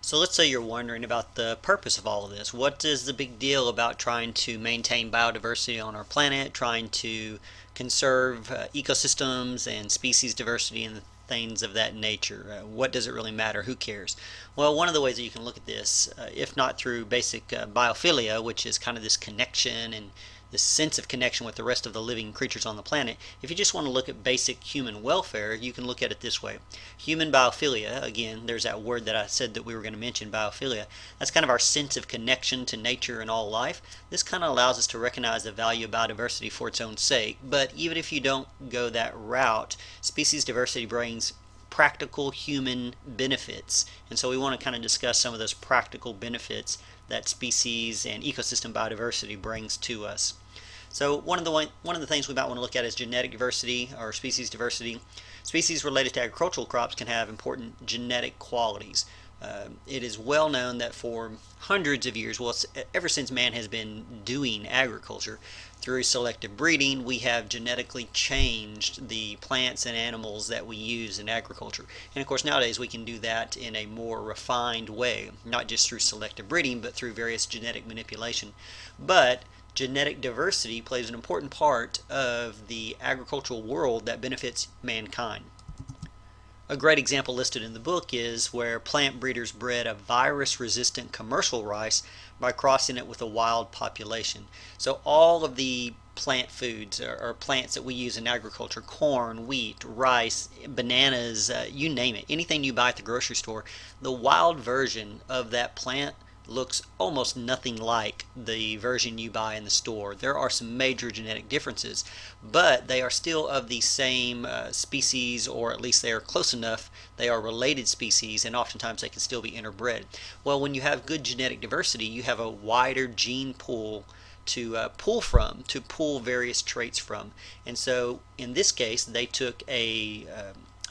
So let's say you're wondering about the purpose of all of this. What is the big deal about trying to maintain biodiversity on our planet, trying to conserve ecosystems and species diversity and things of that nature? What does it really matter? Who cares? Well, one of the ways that you can look at this, if not through basic biophilia, which is kind of this connection and this sense of connection with the rest of the living creatures on the planet, if you just want to look at basic human welfare, you can look at it this way. Human biophilia, again, there's that word that I said that we were going to mention, biophilia. That's kind of our sense of connection to nature and all life. This kind of allows us to recognize the value of biodiversity for its own sake. But even if you don't go that route, species diversity brings practical human benefits. And so we want to kind of discuss some of those practical benefits that species and ecosystem biodiversity brings to us. So one of the things we might want to look at is genetic diversity or species diversity. Species related to agricultural crops can have important genetic qualities. It is well known that for hundreds of years, well, ever since man has been doing agriculture, through selective breeding, we have genetically changed the plants and animals that we use in agriculture. And of course, nowadays we can do that in a more refined way, not just through selective breeding, but through various genetic manipulation. But genetic diversity plays an important part of the agricultural world that benefits mankind. A great example listed in the book is where plant breeders bred a virus-resistant commercial rice by crossing it with a wild population. So all of the plant foods or plants that we use in agriculture, corn, wheat, rice, bananas, you name it, anything you buy at the grocery store, the wild version of that plant looks almost nothing like the version you buy in the store. There are some major genetic differences, but they are still of the same species, or at least they are close enough. They are related species, and oftentimes they can still be interbred. Well, when you have good genetic diversity, you have a wider gene pool to pull various traits from. And so in this case, they took a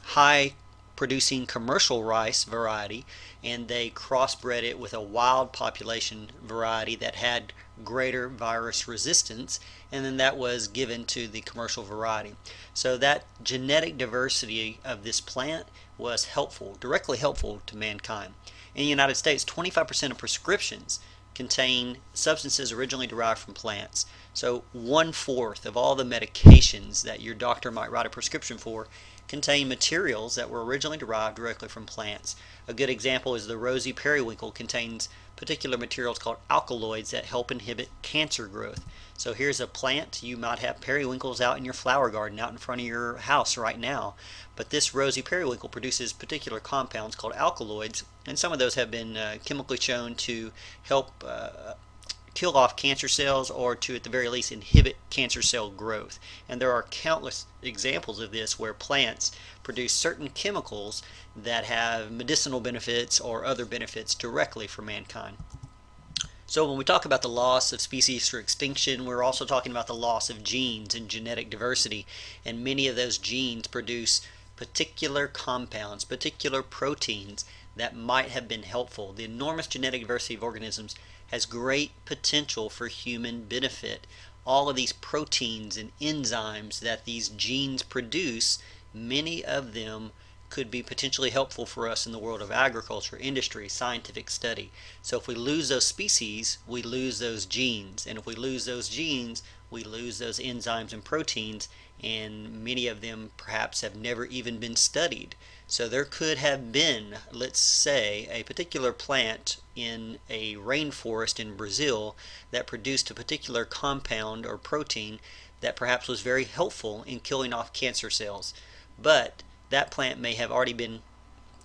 high producing commercial rice variety and they crossbred it with a wild population variety that had greater virus resistance, and then that was given to the commercial variety. So that genetic diversity of this plant was helpful, directly helpful to mankind. In the United States, 25% of prescriptions contain substances originally derived from plants. So 1/4 of all the medications that your doctor might write a prescription for contain materials that were originally derived directly from plants. A good example is the rosy periwinkle contains particular materials called alkaloids that help inhibit cancer growth. So here's a plant. You might have periwinkles out in your flower garden out in front of your house right now, but this rosy periwinkle produces particular compounds called alkaloids, and some of those have been chemically shown to help kill off cancer cells, or to at the very least inhibit cancer cell growth. And there are countless examples of this where plants produce certain chemicals that have medicinal benefits or other benefits directly for mankind. So when we talk about the loss of species through extinction, we're also talking about the loss of genes and genetic diversity, and many of those genes produce particular compounds, particular proteins that might have been helpful. The enormous genetic diversity of organisms has great potential for human benefit. All of these proteins and enzymes that these genes produce, many of them could be potentially helpful for us in the world of agriculture, industry, scientific study. So if we lose those species, we lose those genes. And if we lose those genes, we lose those enzymes and proteins, and many of them perhaps have never even been studied. So there could have been, let's say, a particular plant in a rainforest in Brazil that produced a particular compound or protein that perhaps was very helpful in killing off cancer cells. But that plant may have already been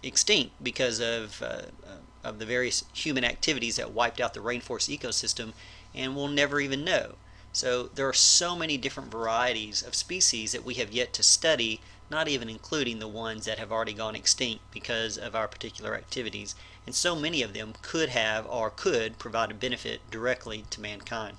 extinct because of the various human activities that wiped out the rainforest ecosystem, and we'll never even know. So there are so many different varieties of species that we have yet to study, not even including the ones that have already gone extinct because of our particular activities. And so many of them could have or could provide a benefit directly to mankind.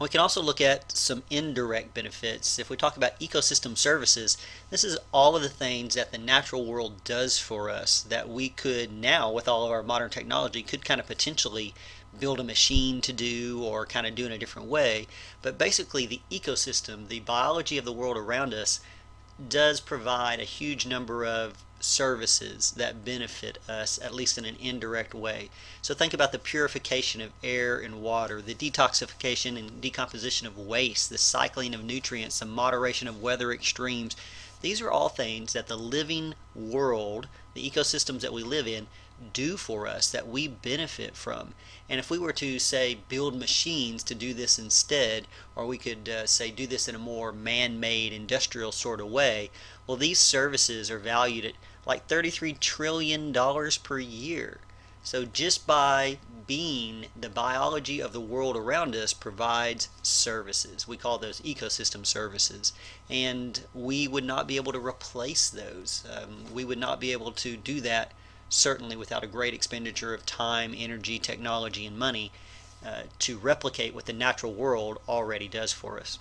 We can also look at some indirect benefits. If we talk about ecosystem services, this is all of the things that the natural world does for us that we could now, with all of our modern technology, could kind of potentially build a machine to do or kind of do in a different way. But basically the ecosystem, the biology of the world around us, does provide a huge number of services that benefit us, at least in an indirect way. So think about the purification of air and water, the detoxification and decomposition of waste, the cycling of nutrients, the moderation of weather extremes. These are all things that the living world, the ecosystems that we live in, do for us, that we benefit from. And if we were to, say, build machines to do this instead, or we could say do this in a more man-made industrial sort of way, well, these services are valued at like $33 trillion per year. So just by being, the biology of the world around us provides services. We call those ecosystem services. And we would not be able to replace those. We would not be able to do that, certainly without a great expenditure of time, energy, technology, and money to replicate what the natural world already does for us.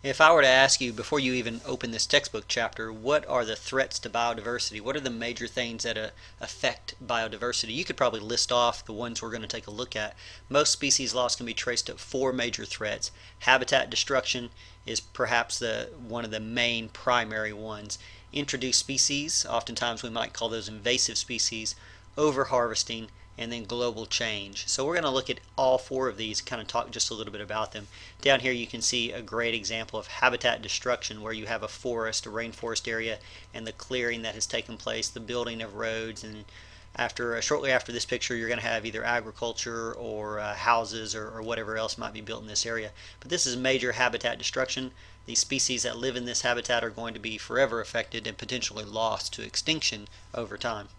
If I were to ask you, before you even open this textbook chapter, what are the threats to biodiversity? What are the major things that affect biodiversity? You could probably list off the ones we're going to take a look at. Most species loss can be traced to 4 major threats. Habitat destruction is perhaps one of the main primary ones. Introduced species, oftentimes we might call those invasive species, overharvesting, and then global change. So we're going to look at all 4 of these, kind of talk just a little bit about them. Down here you can see a great example of habitat destruction, where you have a forest, a rainforest area, and the clearing that has taken place, the building of roads, and shortly after this picture you're going to have either agriculture or houses or whatever else might be built in this area. But this is major habitat destruction. These species that live in this habitat are going to be forever affected and potentially lost to extinction over time.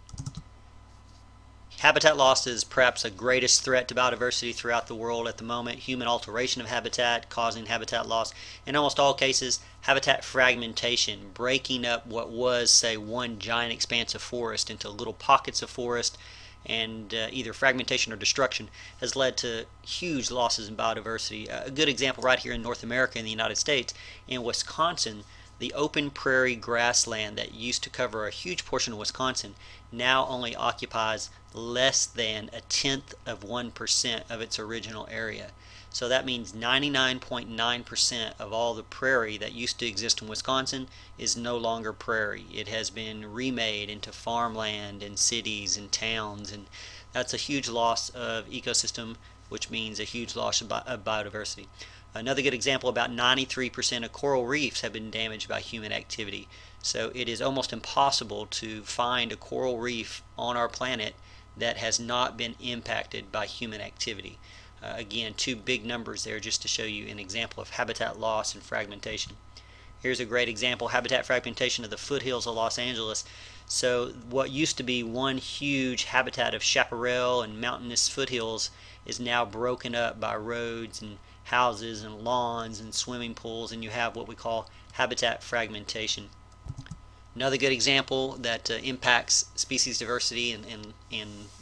Habitat loss is perhaps the greatest threat to biodiversity throughout the world at the moment. Human alteration of habitat causing habitat loss. In almost all cases, habitat fragmentation, breaking up what was, say, one giant expanse of forest into little pockets of forest, and either fragmentation or destruction has led to huge losses in biodiversity. A good example right here in North America, in the United States, in Wisconsin, the open prairie grassland that used to cover a huge portion of Wisconsin now only occupies less than 0.1% of its original area. So that means 99.9% of all the prairie that used to exist in Wisconsin is no longer prairie. It has been remade into farmland and cities and towns, and that's a huge loss of ecosystem, which means a huge loss of biodiversity. Another good example, about 93% of coral reefs have been damaged by human activity. So it is almost impossible to find a coral reef on our planet that has not been impacted by human activity. Again, 2 big numbers there just to show you an example of habitat loss and fragmentation. Here's a great example, habitat fragmentation of the foothills of Los Angeles. So what used to be one huge habitat of chaparral and mountainous foothills is now broken up by roads and houses and lawns and swimming pools, and you have what we call habitat fragmentation. Another good example that impacts species diversity and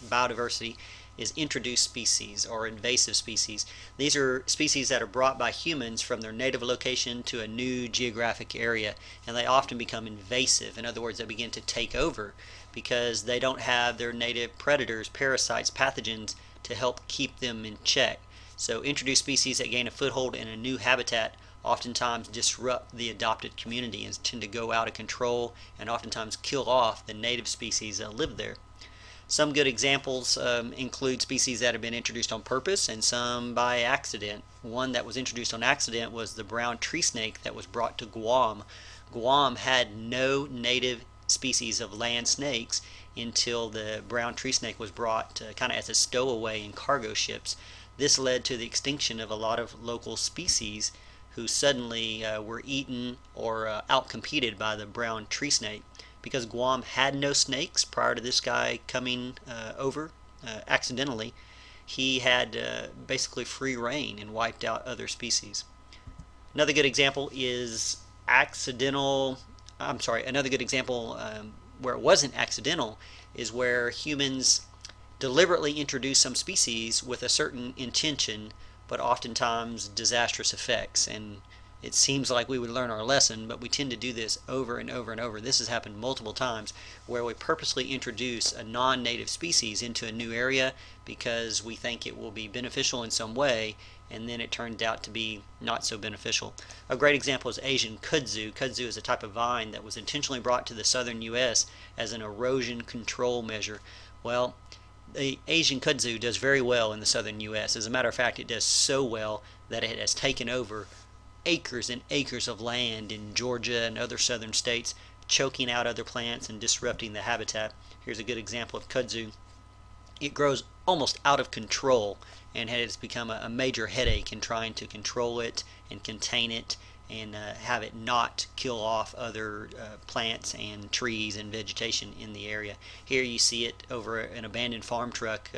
biodiversity is introduced species or invasive species. These are species that are brought by humans from their native location to a new geographic area, and they often become invasive. In other words, they begin to take over because they don't have their native predators, parasites, pathogens to help keep them in check. So introduced species that gain a foothold in a new habitat oftentimes disrupt the adopted community and tend to go out of control and oftentimes kill off the native species that live there. Some good examples include species that have been introduced on purpose and some by accident. One that was introduced on accident was the brown tree snake that was brought to Guam. Guam had no native species of land snakes until the brown tree snake was brought kind of as a stowaway in cargo ships. This led to the extinction of a lot of local species who suddenly were eaten or outcompeted by the brown tree snake. Because Guam had no snakes prior to this guy coming over accidentally, he had basically free reign and wiped out other species. Another good example is another good example where it wasn't accidental is where humans deliberately introduce some species with a certain intention, but oftentimes disastrous effects. And it seems like we would learn our lesson, but we tend to do this over and over and over. This has happened multiple times where we purposely introduce a non-native species into a new area because we think it will be beneficial in some way, and then it turned out to be not so beneficial. A great example is Asian kudzu. Kudzu is a type of vine that was intentionally brought to the southern U.S. as an erosion control measure. Well, the Asian kudzu does very well in the southern U.S. As a matter of fact, it does so well that it has taken over acres and acres of land in Georgia and other southern states, choking out other plants and disrupting the habitat. Here's a good example of kudzu. It grows almost out of control and has become a major headache in trying to control it and contain it and have it not kill off other plants and trees and vegetation in the area. Here you see it over an abandoned farm truck.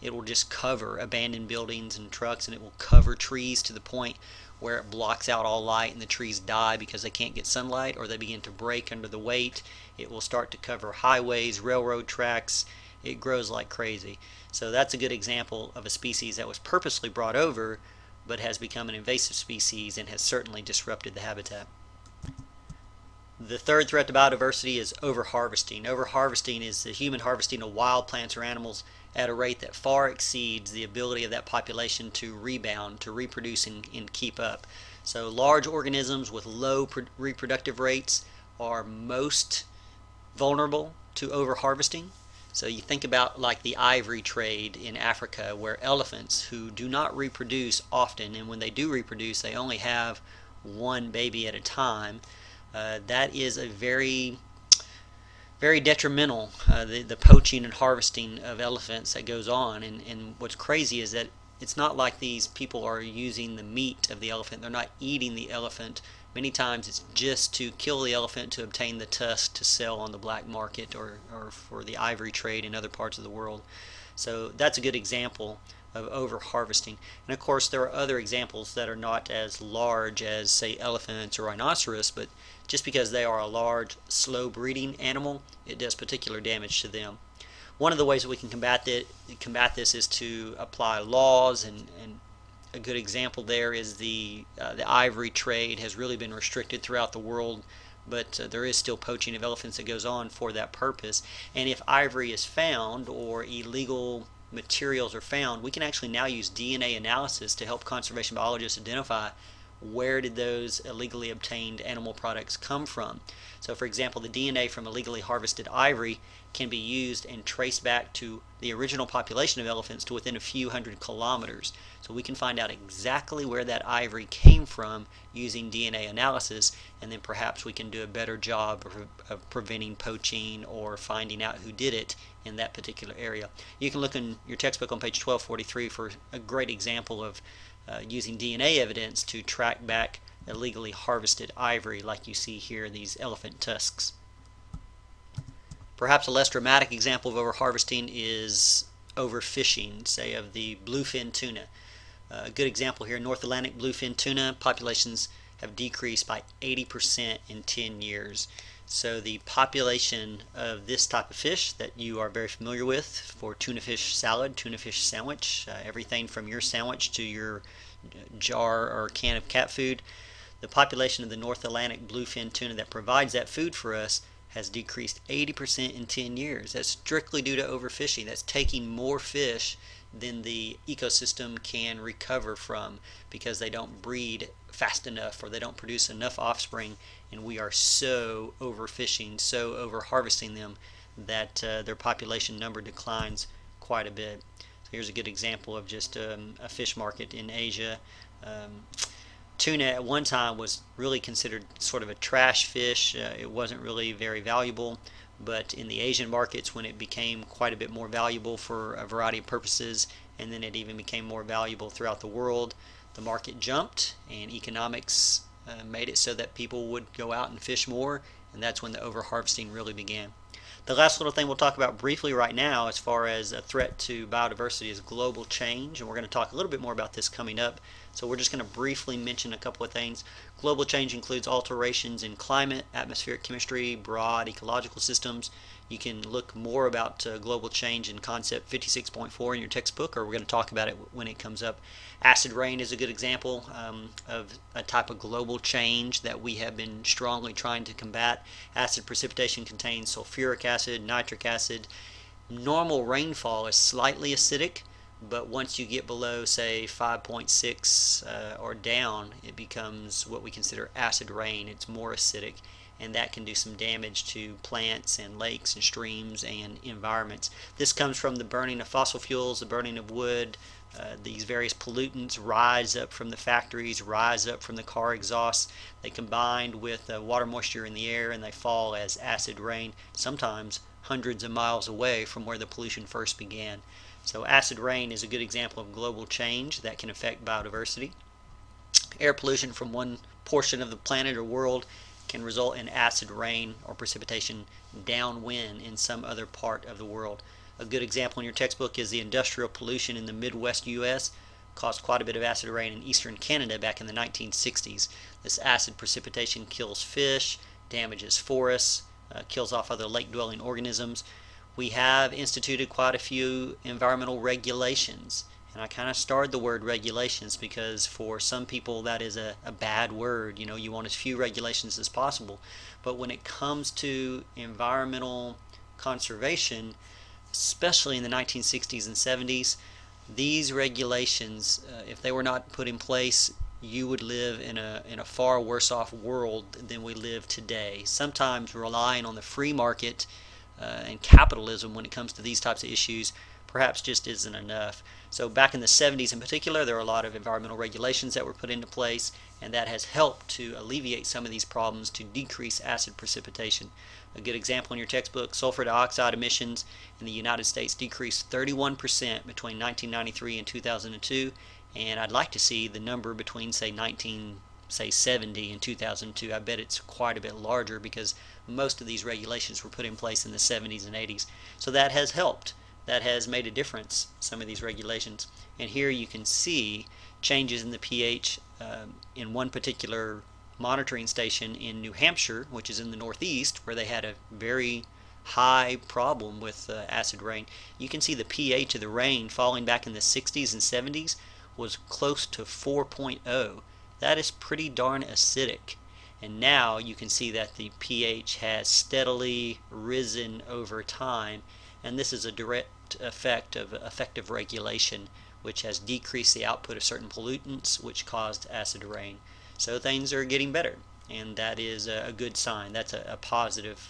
It will just cover abandoned buildings and trucks, and it will cover trees to the point where it blocks out all light and the trees die because they can't get sunlight or they begin to break under the weight. It will start to cover highways, railroad tracks. It grows like crazy. So that's a good example of a species that was purposely brought over but has become an invasive species and has certainly disrupted the habitat. The third threat to biodiversity is overharvesting. Overharvesting is the human harvesting of wild plants or animals at a rate that far exceeds the ability of that population to rebound, to reproduce and keep up. So large organisms with low reproductive rates are most vulnerable to overharvesting. So you think about like the ivory trade in Africa, where elephants who do not reproduce often, and when they do reproduce they only have one baby at a time, that is a very detrimental, the poaching and harvesting of elephants that goes on. And what's crazy is that it's not like these people are using the meat of the elephant. They're not eating the elephant. Many times it's just to kill the elephant to obtain the tusk to sell on the black market or for the ivory trade in other parts of the world. So that's a good example of over harvesting. And of course there are other examples that are not as large as, say, elephants or rhinoceros, but just because they are a large, slow breeding animal, it does particular damage to them. One of the ways that we can combat this is to apply laws, and a good example there is the ivory trade has really been restricted throughout the world, but there is still poaching of elephants that goes on for that purpose. And if ivory is found or illegal materials are found, we can actually now use DNA analysis to help conservation biologists identify where did those illegally obtained animal products come from. So for example, the DNA from illegally harvested ivory can be used and traced back to the original population of elephants to within a few hundred kilometers. So we can find out exactly where that ivory came from using DNA analysis, and then perhaps we can do a better job of preventing poaching or finding out who did it in that particular area. You can look in your textbook on page 1243 for a great example of using DNA evidence to track back illegally harvested ivory, like you see here, these elephant tusks. Perhaps a less dramatic example of overharvesting is overfishing, say, of the bluefin tuna. A good example here, North Atlantic bluefin tuna populations have decreased by 80% in 10 years. So the population of this type of fish that you are very familiar with for tuna fish salad, tuna fish sandwich, everything from your sandwich to your jar or can of cat food, the population of the North Atlantic bluefin tuna that provides that food for us has decreased 80% in 10 years. That's strictly due to overfishing. That's taking more fish than the ecosystem can recover from because they don't breed fast enough or they don't produce enough offspring, and we are so overfishing, so overharvesting them that their population number declines quite a bit. So here's a good example of just a fish market in Asia. Tuna at one time was really considered sort of a trash fish. It wasn't really very valuable, but in the Asian markets, when it became quite a bit more valuable for a variety of purposes, and then it even became more valuable throughout the world, the market jumped and economics made it so that people would go out and fish more, and that's when the overharvesting really began. The last little thing we'll talk about briefly right now as far as a threat to biodiversity is global change, and we're going to talk a little bit more about this coming up. So we're just going to briefly mention a couple of things. Global change includes alterations in climate, atmospheric chemistry, broad ecological systems. You can look more about global change in Concept 56.4 in your textbook, or we're going to talk about it when it comes up. Acid rain is a good example of a type of global change that we have been strongly trying to combat. Acid precipitation contains sulfuric acid, nitric acid. Normal rainfall is slightly acidic, but once you get below, say, 5.6 or down, it becomes what we consider acid rain. It's more acidic, and that can do some damage to plants and lakes and streams and environments. This comes from the burning of fossil fuels, the burning of wood. These various pollutants rise up from the factories, rise up from the car exhausts. They combine with water moisture in the air, and they fall as acid rain, sometimes hundreds of miles away from where the pollution first began. So acid rain is a good example of global change that can affect biodiversity. Air pollution from one portion of the planet or world can result in acid rain or precipitation downwind in some other part of the world. A good example in your textbook is the industrial pollution in the Midwest U.S. caused quite a bit of acid rain in eastern Canada back in the 1960s. This acid precipitation kills fish, damages forests, kills off other lake-dwelling organisms. We have instituted quite a few environmental regulations, and I kind of starred the word regulations because for some people that is a bad word. You know, you want as few regulations as possible, but when it comes to environmental conservation, especially in the 1960s and 70s, these regulations, if they were not put in place, you would live in a far worse off world than we live today. Sometimes relying on the free market and capitalism when it comes to these types of issues perhaps just isn't enough. So back in the 70s in particular, there were a lot of environmental regulations that were put into place, and that has helped to alleviate some of these problems to decrease acid precipitation. A good example in your textbook, sulfur dioxide emissions in the United States decreased 31% between 1993 and 2002, and I'd like to see the number between, say, 1970 and 2002. I bet it's quite a bit larger because most of these regulations were put in place in the 70s and 80s. So that has helped. That has made a difference, some of these regulations. And here you can see changes in the pH in one particular monitoring station in New Hampshire, which is in the Northeast, where they had a very high problem with acid rain. You can see the pH of the rain falling back in the 60s and 70s was close to 4.0. That is pretty darn acidic. And now you can see that the pH has steadily risen over time, and this is a direct effect of effective regulation, which has decreased the output of certain pollutants, which caused acid rain. So things are getting better, and that is a good sign. That's a positive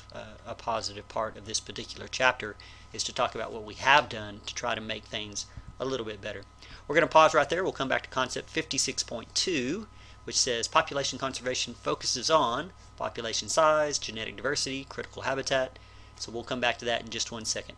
part of this particular chapter, is to talk about what we have done to try to make things a little bit better. We're going to pause right there. We'll come back to Concept 56.2, which says population conservation focuses on population size, genetic diversity, critical habitat. So we'll come back to that in just one second.